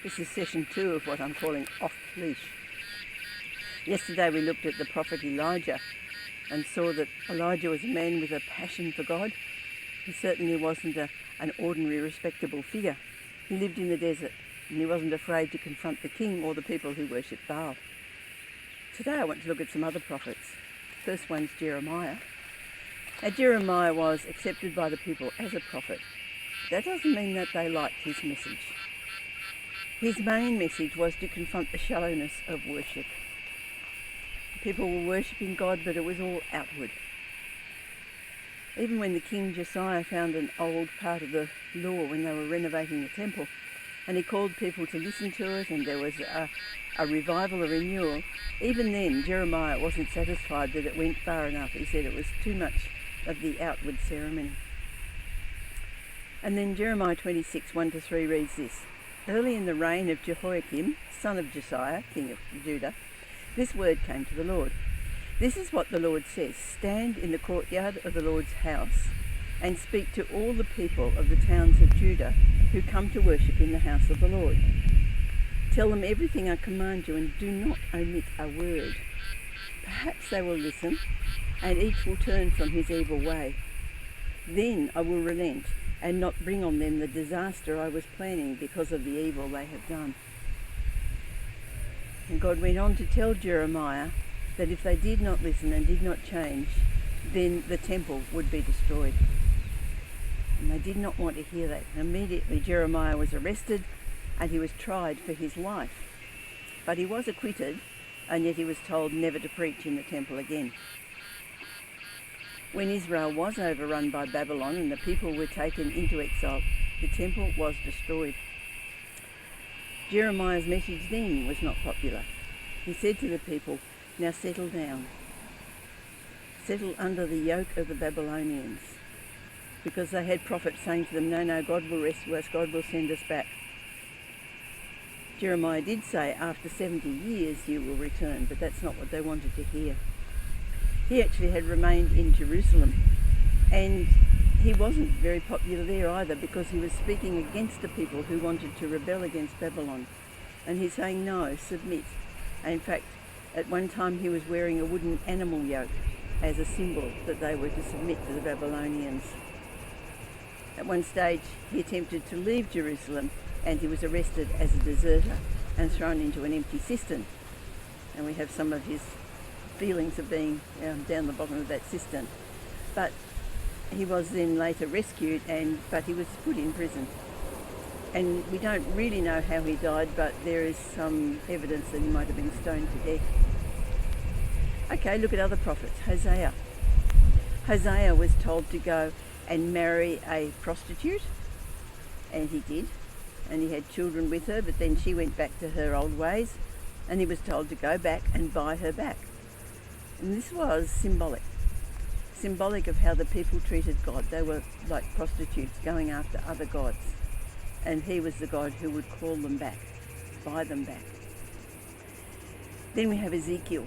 This is session 2 of what I'm calling off leash. Yesterday we looked at the prophet Elijah and saw that Elijah was a man with a passion for God. He certainly wasn't an ordinary respectable figure. He lived in the desert and he wasn't afraid to confront the king or the people who worshipped Baal. Today I want to look at some other prophets. First one's Jeremiah. Now Jeremiah was accepted by the people as a prophet. That doesn't mean that they liked his message. His main message was to confront the shallowness of worship. People were worshipping God, but it was all outward. Even when the king Josiah found an old part of the law when they were renovating the temple, and he called people to listen to it, and there was a revival, a renewal, even then Jeremiah wasn't satisfied that it went far enough. He said it was too much of the outward ceremony. And then Jeremiah 26, 1-3 reads this. Early in the reign of Jehoiakim, son of Josiah, king of Judah, this word came to the Lord. This is what the Lord says, stand in the courtyard of the Lord's house and speak to all the people of the towns of Judah who come to worship in the house of the Lord. Tell them everything I command you and do not omit a word. Perhaps they will listen and each will turn from his evil way. Then I will relent and not bring on them the disaster I was planning because of the evil they have done. And God went on to tell Jeremiah that if they did not listen and did not change, then the temple would be destroyed. And they did not want to hear that. And immediately Jeremiah was arrested and he was tried for his life. But he was acquitted, and yet he was told never to preach in the temple again. When Israel was overrun by Babylon and the people were taken into exile, the temple was destroyed. Jeremiah's message then was not popular. He said to the people, now settle down. Settle under the yoke of the Babylonians. Because they had prophets saying to them, no, God will rescue us, God will send us back. Jeremiah did say, after 70 years you will return, but that's not what they wanted to hear. He actually had remained in Jerusalem, and he wasn't very popular there either because he was speaking against the people who wanted to rebel against Babylon. And he's saying, no, submit. And in fact, at one time he was wearing a wooden animal yoke as a symbol that they were to submit to the Babylonians. At one stage he attempted to leave Jerusalem and he was arrested as a deserter and thrown into an empty cistern. And we have some of his feelings of being down the bottom of that cistern. But he was then later rescued, but he was put in prison. And we don't really know how he died, but there is some evidence that he might have been stoned to death. Okay, look at other prophets. Hosea. Hosea was told to go and marry a prostitute, and he did. And he had children with her, but then she went back to her old ways, and he was told to go back and buy her back. And this was symbolic of how the people treated God. They were like prostitutes going after other gods. And he was the God who would call them back, buy them back. Then we have Ezekiel.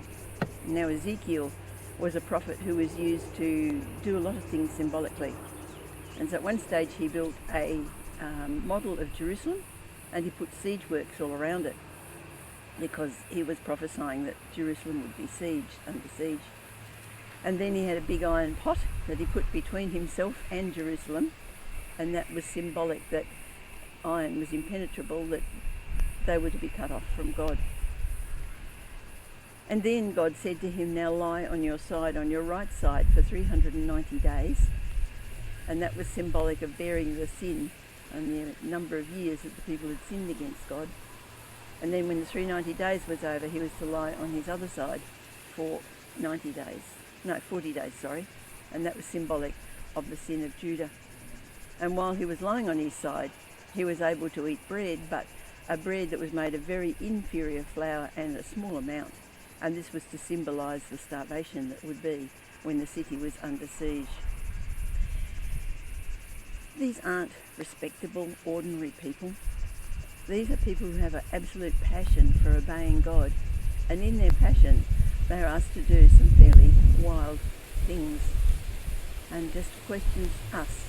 Now Ezekiel was a prophet who was used to do a lot of things symbolically. And so at one stage he built a model of Jerusalem and he put siege works all around it because he was prophesying that Jerusalem would be under siege. And then he had a big iron pot that he put between himself and Jerusalem, and that was symbolic that iron was impenetrable, that they were to be cut off from God. And then God said to him, now lie on your side, on your right side, for 390 days. And that was symbolic of bearing the sin and the number of years that the people had sinned against God. And then when the 390 days was over, he was to lie on his other side for 40 days, and that was symbolic of the sin of Judah. And while he was lying on his side, he was able to eat bread, but a bread that was made of very inferior flour and a small amount. And this was to symbolise the starvation that would be when the city was under siege. These aren't respectable, ordinary people. These are people who have an absolute passion for obeying God. And in their passion, they are asked to do some fairly wild things. And just questions us.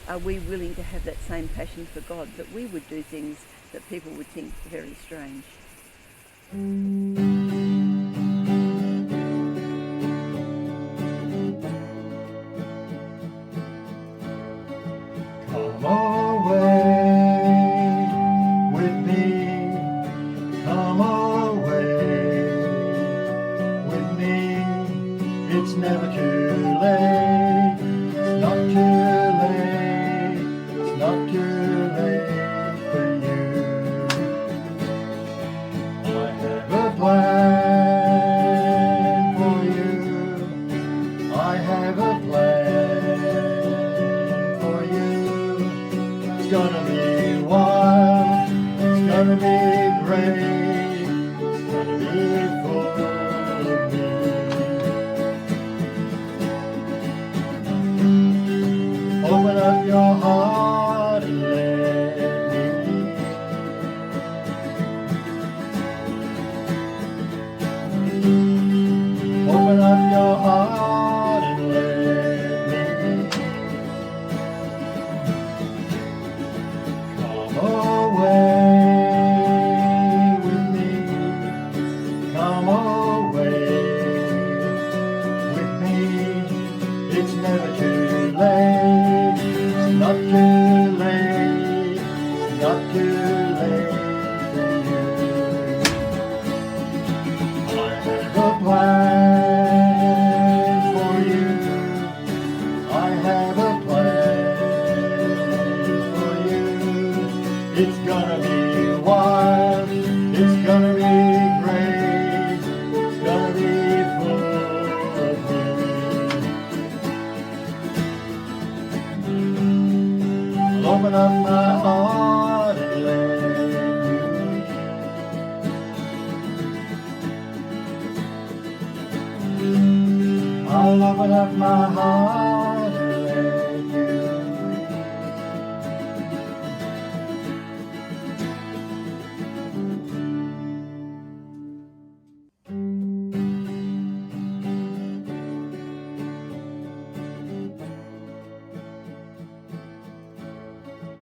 Are we willing to have that same passion for God, that we would do things that people would think very strange. Come away with me, come away with me. It's never too late, it's not too late, it's not too late for you. I have a plan for you, I have a plan for you. It's gonna be wild, it's gonna be great, it's gonna be full of me. Open up your heart and let me in. Open up your heart and let me in. Come away with me, come away with me. It's never too late, it's not too late, it's not too late for you. I have a plan for you, I have a plan for you. It's gonna be wild, it's gonna be great, it's gonna be full of me. I'll open up my heart and let you in. I'll open up my heart